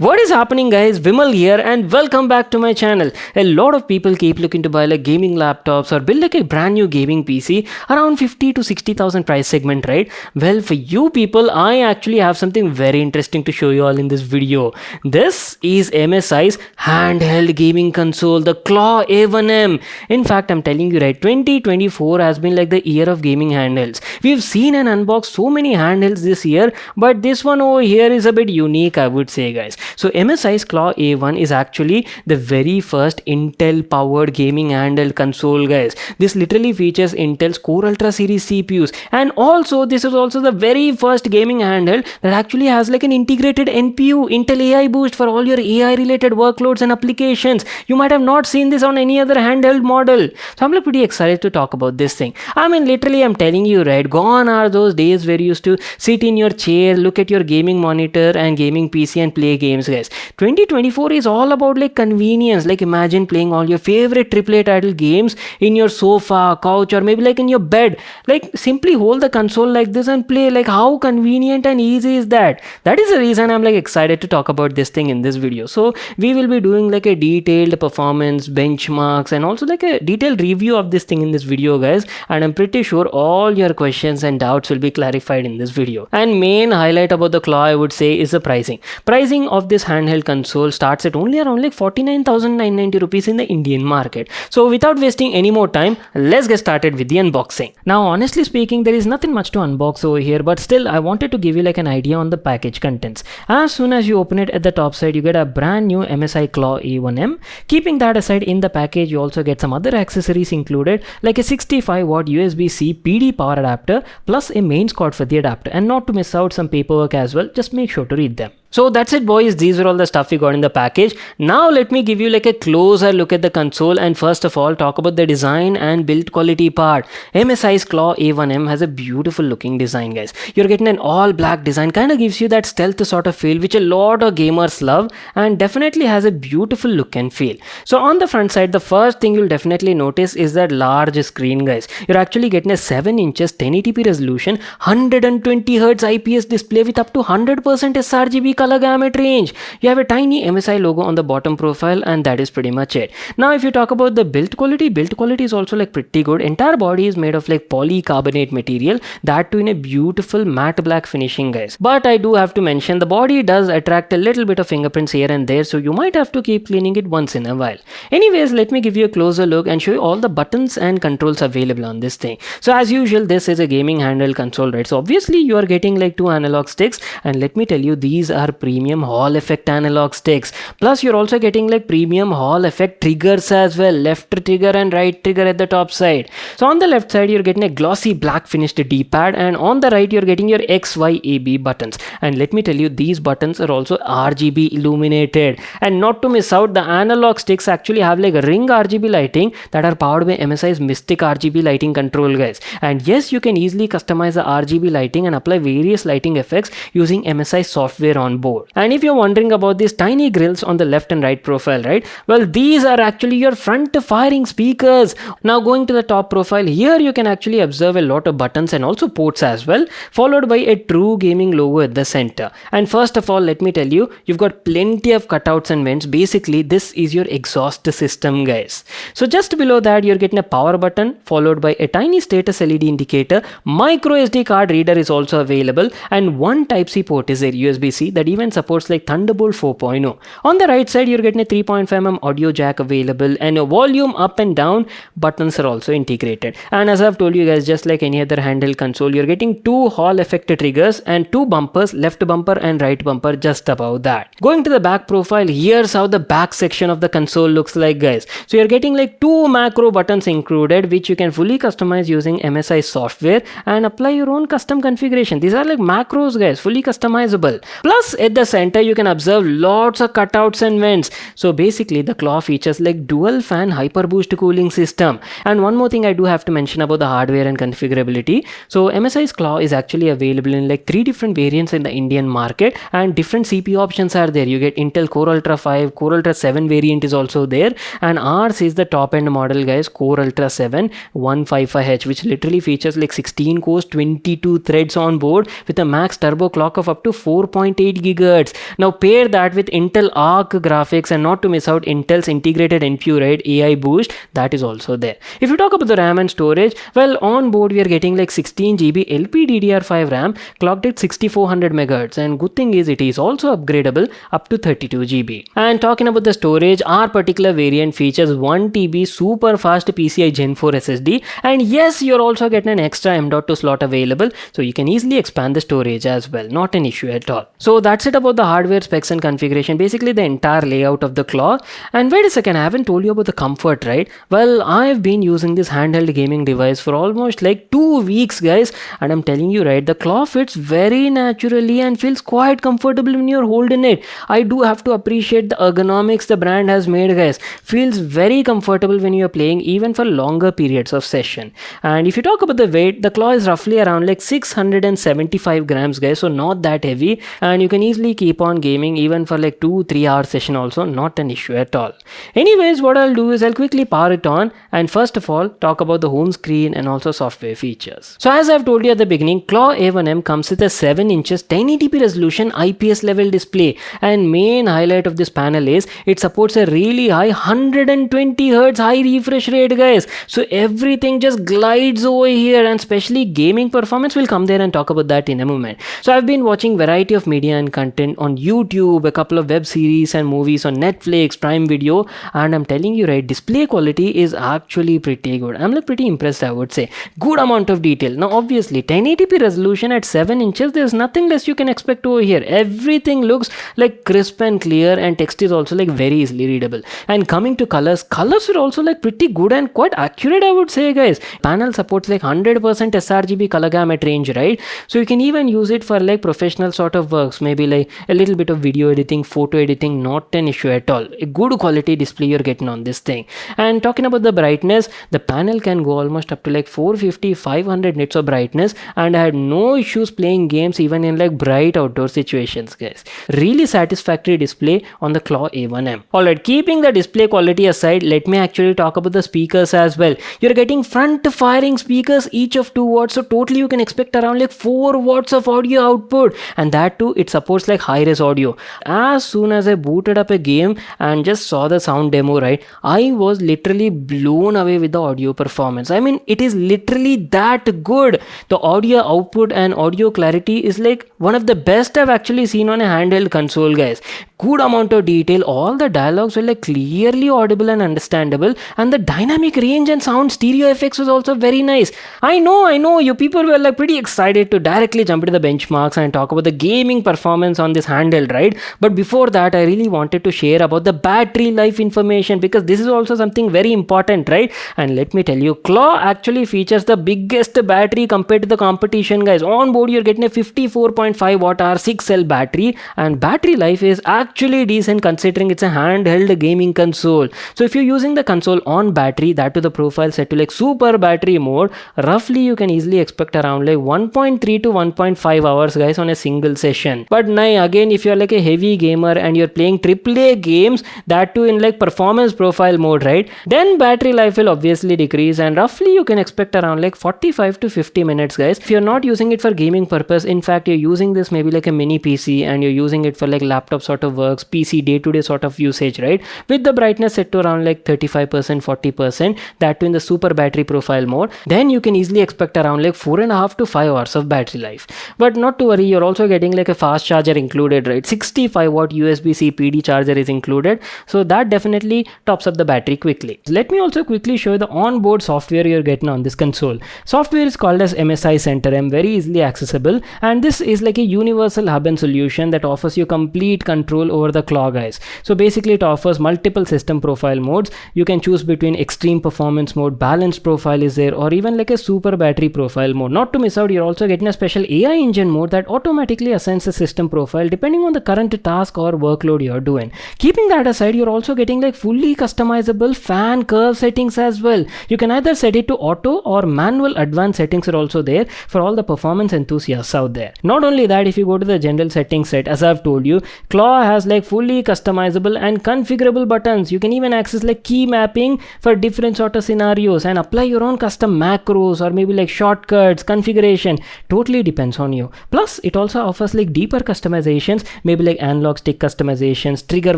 What is happening, guys? Vimal here and welcome back to my channel. A lot of people keep looking to buy like gaming laptops or build like a brand new gaming PC around 50 to 60,000 price segment, right? Well, for you people, I actually have something very interesting to show you all in this video. This is MSI's handheld gaming console, the Claw A1M. In fact, I'm telling you, right, 2024 has been like the year of gaming handhelds. We've seen and unboxed so many handhelds this year, but this one over here is a bit unique, I would say, guys. So MSI's Claw A1 is actually the very first Intel powered gaming handheld console, guys. This literally features Intel's Core Ultra series CPUs, and also this is also the very first gaming handheld that actually has like an integrated NPU, Intel AI Boost, for all your AI related workloads and applications. You might have not seen this on any other handheld model. So I'm like pretty excited to talk about this thing. I mean, literally, I'm telling you, right, gone are those days where you used to sit in your chair, look at your gaming monitor and gaming PC and play games, guys. 2024 is all about like convenience. Like imagine playing all your favorite AAA title games in your sofa, couch, or maybe like in your bed. Like simply hold the console like this and play. Like how convenient and easy is that? That is the reason I'm like excited to talk about this thing in this video. So we will be doing like a detailed performance benchmarks and also like a detailed review of this thing in this video, guys, and I'm pretty sure all your questions and doubts will be clarified in this video. And main highlight about the Claw, I would say, is the pricing of this handheld console starts at only around like 49,990 rupees in the Indian market. So without wasting any more time, let's get started with the unboxing. Now honestly speaking, there is nothing much to unbox over here, but still I wanted to give you like an idea on the package contents. As soon as you open it, at the top side you get a brand new MSI Claw A1M. Keeping that aside, in the package you also get some other accessories included, like a 65-watt USB-C PD power adapter plus a mains cord for the adapter, and not to miss out some paperwork as well. Just make sure to read them. So that's it, boys. These are all the stuff we got in the package. Now let me give you like a closer look at the console, and first of all talk about the design and build quality part. MSI's Claw A1M has a beautiful looking design, guys. You're getting an all black design, kind of gives you that stealth sort of feel which a lot of gamers love, and definitely has a beautiful look and feel. So on the front side, the first thing you'll definitely notice is that large screen, guys. You're actually getting a 7 inches 1080p resolution, 120Hz IPS display with up to 100% sRGB color gamut range. You have a tiny MSI logo on the bottom profile, and that is pretty much it. Now if you talk about the build quality is also like pretty good. Entire body is made of like polycarbonate material, that too in a beautiful matte black finishing, guys. But I do have to mention, the body does attract a little bit of fingerprints here and there, so you might have to keep cleaning it once in a while. Anyways, let me give you a closer look and show you all the buttons and controls available on this thing. So as usual, this is a gaming handheld console, right? So obviously you are getting like 2 analog sticks, and let me tell you, these are premium Hall effect analog sticks. Plus you're also getting like premium Hall effect triggers as well, left trigger and right trigger at the top side. So on the left side you're getting a glossy black finished D-pad, and on the right you're getting your X, Y, A, B buttons. And let me tell you, these buttons are also RGB illuminated. And not to miss out, the analog sticks actually have like ring RGB lighting that are powered by MSI's Mystic RGB lighting control, guys. And yes, you can easily customize the RGB lighting and apply various lighting effects using MSI software on board. And if you're wondering about these tiny grills on the left and right profile, right, well, these are actually your front firing speakers. Now going to the top profile, here you can actually observe a lot of buttons and also ports as well, followed by a true gaming logo at the center. And first of all, let me tell you, you've got plenty of cutouts and vents. Basically this is your exhaust system, guys. So just below that you're getting a power button, followed by a tiny status LED indicator. Micro SD card reader is also available, and one Type-C port is a USB-C that even supports like Thunderbolt 4.0. On the right side you're getting a 3.5mm audio jack available, and a volume up and down buttons are also integrated. And as I've told you guys, just like any other handheld console, you're getting 2 Hall effect triggers and 2 bumpers, left bumper and right bumper, just above that. Going to the back profile, here's how the back section of the console looks like, guys. So you're getting like 2 macro buttons included, which you can fully customize using MSI software and apply your own custom configuration. These are like macros, guys, fully customizable. Plus at the center you can observe lots of cutouts and vents. So basically the Claw features like dual fan hyper boost cooling system. And one more thing I do have to mention about the hardware and configurability. So MSI's Claw is actually available in like 3 different variants in the Indian market, and different CPU options are there. You get Intel Core Ultra 5, Core Ultra 7 variant is also there, and ours is the top end model, guys, Core Ultra 7 155H, which literally features like 16 cores, 22 threads on board with a max turbo clock of up to 4.8 GHz. Now pair that with Intel Arc graphics, and not to miss out Intel's integrated NPU, right, AI boost, that is also there. If you talk about the RAM and storage, well, on board we are getting like 16 GB LPDDR5 RAM clocked at 6400 MHz, and good thing is it is also upgradable up to 32 GB. And talking about the storage, our particular variant features 1 TB super fast PCI Gen 4 SSD, and yes, you're also getting an extra M.2 slot available, so you can easily expand the storage as well, not an issue at all. So that's it about the hardware specs and configuration, basically the entire layout of the Claw. And wait a second, I haven't told you about the comfort, right? Well, I've been using this handheld gaming device for almost like 2 weeks, guys, and I'm telling you, right, the Claw fits very naturally and feels quite comfortable when you're holding it. I do have to appreciate the ergonomics the brand has made, guys. Feels very comfortable when you're playing, even for longer periods of session. And if you talk about the weight, the Claw is roughly around like 675 grams, guys, so not that heavy, and you can easily keep on gaming even for like 2-3 hour session also, not an issue at all. Anyways, what I'll do is I'll quickly power it on, and first of all talk about the home screen and also software features. So as I've told you at the beginning, Claw A1M comes with a 7 inches 1080p resolution IPS level display, and main highlight of this panel is it supports a really high 120 Hz high refresh rate, guys. So everything just glides over here, and especially gaming performance, will come there and talk about that in a moment. So I've been watching variety of media and content on YouTube, a couple of web series and movies on Netflix, Prime Video, and I'm telling you, right, display quality is actually pretty good. I'm like pretty impressed, I would say. Good amount of detail. Now obviously 1080p resolution at 7 inches, there's nothing less you can expect over here. Everything looks like crisp and clear, and text is also like very easily readable. And coming to colors are also like pretty good and quite accurate, I would say, guys. Panel supports like 100% sRGB color gamut range, right? So you can even use it for like professional sort of works, maybe like a little bit of video editing, photo editing, not an issue at all. A good quality display you're getting on this thing. And talking about the brightness, the panel can go almost up to like 450-500 nits of brightness, and I had no issues playing games even in like bright outdoor situations, guys. Really satisfactory display on the Claw A1M. Alright, keeping the display quality aside, let me actually talk about the speakers as well. You're getting front firing speakers, each of 2 watts, so totally you can expect around like 4 watts of audio output, and that too it supports like high-res audio. As soon as I booted up a game and just saw the sound demo, right, I was literally blown away with the audio performance. I mean, it is literally that good. The audio output and audio clarity is like one of the best I've actually seen on a handheld console, guys. Good amount of detail, all the dialogues were like clearly audible and understandable, and the dynamic range and sound stereo effects was also very nice. I know you people were like pretty excited to directly jump into the benchmarks and talk about the gaming performance on this handheld, right? But before that, I really wanted to share about the battery life information, because this is also something very important, right? And let me tell you, Claw actually features the biggest battery compared to the competition, guys. On board you're getting a 54.5 watt hour 6 cell battery, and battery life is actually decent considering it's a handheld gaming console. So if you're using the console on battery, that to the profile set to like super battery mode, roughly you can easily expect around like 1.3 to 1.5 hours, guys, on a single session. But now again, if you're like a heavy gamer and you're playing AAA games, that too in like performance profile mode, right, then battery life will obviously decrease, and roughly you can expect around like 45 to 50 minutes, guys. If you're not using it for gaming purpose, in fact you're using this maybe like a mini PC and you're using it for like laptop sort of works, PC day-to-day sort of usage, right, with the brightness set to around like 35%, 40%, that too in the super battery profile mode, then you can easily expect around like 4.5 to 5 hours of battery life. But not to worry, you're also getting like a fast charger included, right? 65 watt USB-C PD charger is included, so that definitely tops up the battery quickly. Let me also quickly show you the onboard software you're getting on this console. Software is called as MSI Center M, very easily accessible, and this is like a universal hub and solution that offers you complete control over the Claw, guys. So basically it offers multiple system profile modes. You can choose between extreme performance mode, balanced profile is there, or even like a super battery profile mode. Not to miss out, you're also getting a special AI engine mode that automatically assigns the system profile depending on the current task or workload you're doing. Keeping that aside, you're also getting like fully customizable fan curve settings as well. You can either set it to auto or manual advanced settings are also there for all the performance enthusiasts out there. Not only that, if you go to the general settings set, as I've told you, Claw has like fully customizable and configurable buttons. You can even access like key mapping for different sort of scenarios and apply your own custom macros or maybe like shortcuts, configuration. Totally depends on you. Plus it also offers like deeper customizations, maybe like analog stick customizations, trigger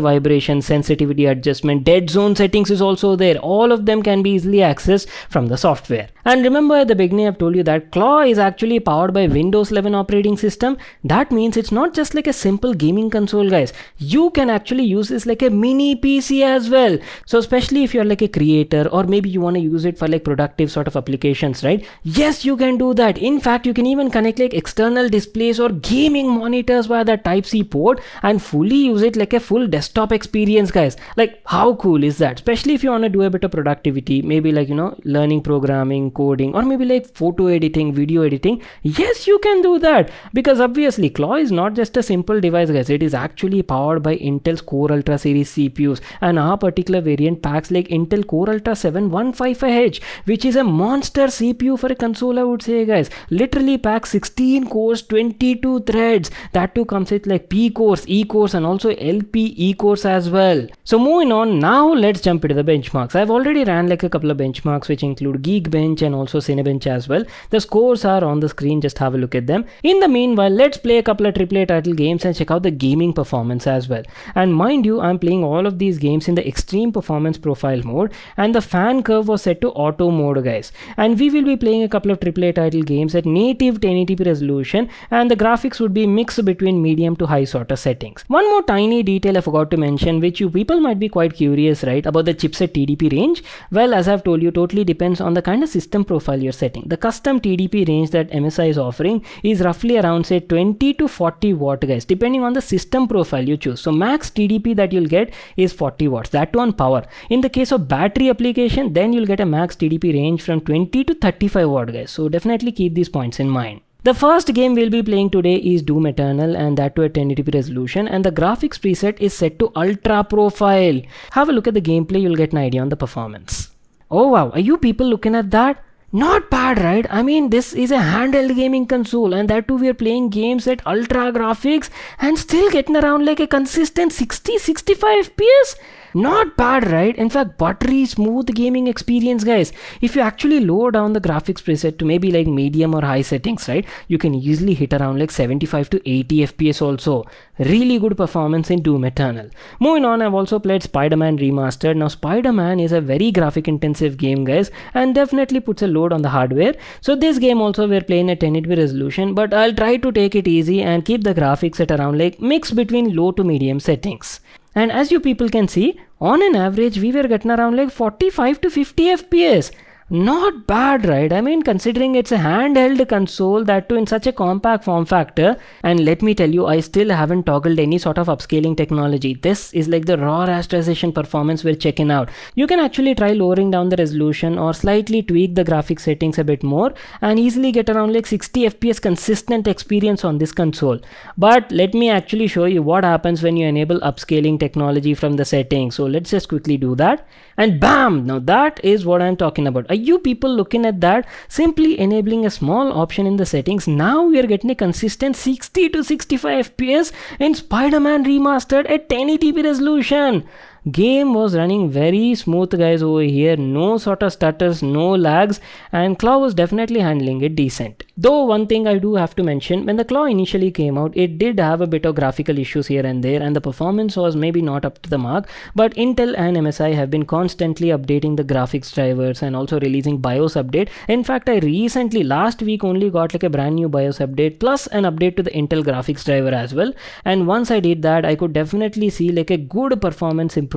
vibration, sensitivity adjustment, dead zone settings is also there. All of them can be easily accessed from the software. And remember at the beginning I've told you that Claw is actually powered by Windows 11 operating system. That means it's not just like a simple gaming console, guys. You can actually use this like a mini PC as well. So especially if you're like a creator or maybe you want to use it for like productive sort of applications, right? Yes, you can do that. In fact, you can even connect like external displays or gaming monitors via the Type-C port and fully use it like a full desktop experience, guys. Like how cool is that? Especially if you want to do a bit of productivity, maybe like, you know, learning programming, coding, or maybe like photo editing, video editing. Yes, you can do that, because obviously Claw is not just a simple device, guys. It is actually powered by Intel's Core Ultra series CPUs, and our particular variant packs like Intel Core Ultra 7155H, which is a monster CPU for a console, I would say, guys. Literally packs 16 cores, 22 threads. That too comes with like P cores, E cores, and also LPE cores as well. So moving on, now let's jump into the benchmarks. I've already ran like a couple of benchmarks which include Geekbench and also Cinebench as well. The scores are on the screen, just have a look at them. In the meanwhile, let's play a couple of AAA title games and check out the gaming performance as well. And mind you, I'm playing all of these games in the extreme performance profile mode, and the fan curve was set to auto mode, guys. And we will be playing a couple of AAA title games at native 1080p resolution, and the graphics would be mixed between medium to high sort of settings. One more tiny detail I forgot to mention, which you people might be quite curious, right, about the chipset TDP range. Well, as I've told you, totally depends on the kind of system profile you're setting. The custom TDP range that MSI is offering is roughly around say 20 to 40 watt, guys, depending on the system profile you choose. So max TDP that you'll get is 40 watts, that too on power. In the case of battery application, then you'll get a max TDP range from 20 to 35 watt, guys. So definitely keep these points in mind. The first game we'll be playing today is Doom Eternal, and that to a 1080p resolution, and the graphics preset is set to ultra profile. Have a look at the gameplay, you'll get an idea on the performance. Oh wow, are you people looking at that? Not bad, right? I mean, this is a handheld gaming console, and that too we are playing games at ultra graphics and still getting around like a consistent 60-65 FPS. Not bad, right? In fact, buttery smooth gaming experience, guys. If you actually lower down the graphics preset to maybe like medium or high settings, right, you can easily hit around like 75 to 80 FPS also. Really good performance in Doom Eternal. Moving on, I've also played Spider-Man Remastered. Now Spider-Man is a very graphic intensive game, guys, and definitely puts a load on the hardware. So this game also we're playing at 1080p resolution, but I'll try to take it easy and keep the graphics at around like mix between low to medium settings. And as you people can see, on an average we were getting around like 45 to 50 FPS. Not bad, right? I mean, considering it's a handheld console, that too in such a compact form factor. And let me tell you, I still haven't toggled any sort of upscaling technology. This is like the raw rasterization performance we're checking out. You can actually try lowering down the resolution or slightly tweak the graphic settings a bit more and easily get around like 60 FPS consistent experience on this console. But let me actually show you what happens when you enable upscaling technology from the settings. So let's just quickly do that. And bam! Now that is what I'm talking about. Are you people looking at that? Simply enabling a small option in the settings, now we are getting a consistent 60 to 65 FPS in Spider-Man Remastered at 1080p resolution. Game was running very smooth, guys, over here. No sort of stutters, no lags, and Claw was definitely handling it decent. Though one thing I do have to mention, when the Claw initially came out, it did have a bit of graphical issues here and there, and the performance was maybe not up to the mark, but Intel and MSI have been constantly updating the graphics drivers and also releasing BIOS update. In fact, I recently, last week only got like a brand new BIOS update plus an update to the Intel graphics driver as well, and once I did that, I could definitely see like a good performance improvement.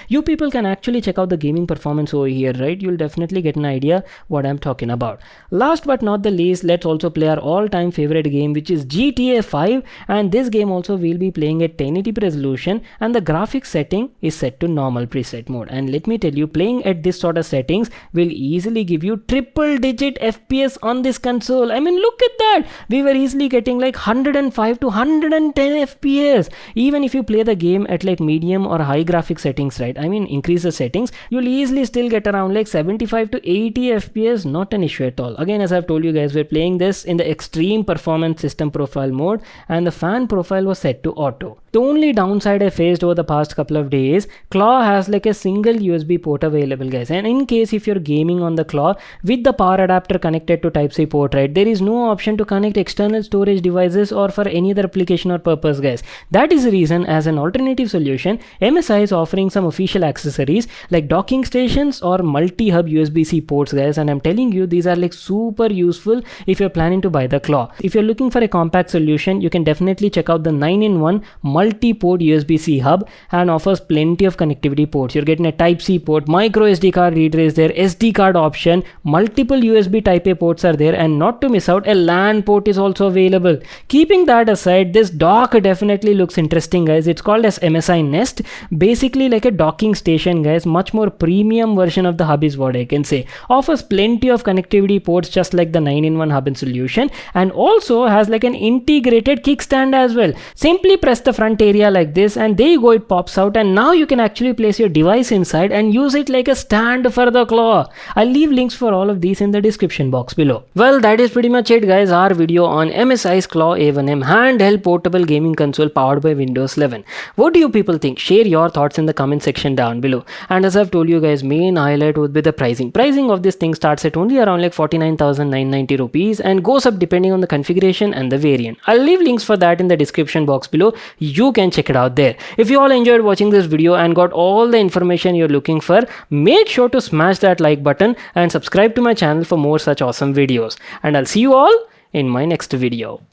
You people can actually check out the gaming performance over here, right? You'll definitely get an idea what I'm talking about. Last but not the least, let's also play our all-time favorite game, which is GTA 5, and this game also we'll be playing at 1080p resolution, and the graphics setting is set to normal preset mode. And let me tell you, playing at this sort of settings will easily give you triple digit FPS on this console. I mean, look at that. We were easily getting like 105 to 110 FPS. Even if you play the game at like medium or high graphics settings, right? I mean increase the settings, you'll easily still get around like 75 to 80 FPS, not an issue at all. Again, as I've told you guys, we're playing this in the extreme performance system profile mode, and the fan profile was set to auto. The only downside I faced over the past couple of days, Claw has like a single USB port available, guys, and in case if you're gaming on the Claw with the power adapter connected to Type-C port, right, there is no option to connect external storage devices or for any other application or purpose, guys. That is the reason, as an alternative solution, MSI is offering some official accessories like docking stations or multi-hub USB-C ports, guys, and I'm telling you, these are like super useful if you're planning to buy the Claw. If you're looking for a compact solution, you can definitely check out the 9-in-1 multi-port USB-C hub, and offers plenty of connectivity ports. You're getting a Type-C port, micro SD card reader is there, SD card option, multiple USB Type-A ports are there, and not to miss out, a LAN port is also available. Keeping that aside, this dock definitely looks interesting, guys. It's called as MSI Nest, basically like a docking station, guys. Much more premium version of the hub is what I can say. Offers plenty of connectivity ports just like the 9-in-1 hub and solution, and also has like an integrated kickstand as well. Simply press the front area like this, and there you go, it pops out, and now you can actually place your device inside and use it like a stand for the Claw. I'll leave links for all of these in the description box below. Well, that is pretty much it, guys, our video on MSI's Claw A1M handheld portable gaming console powered by Windows 11. What do you people think? Share your thoughts in the comment section down below. And as I've told you guys, main highlight would be the pricing. Pricing of this thing starts at only around like 49,990 rupees and goes up depending on the configuration and the variant. I'll leave links for that in the description box below. You can check it out there. If you all enjoyed watching this video and got all the information you're looking for, make sure to smash that like button and subscribe to my channel for more such awesome videos. And I'll see you all in my next video.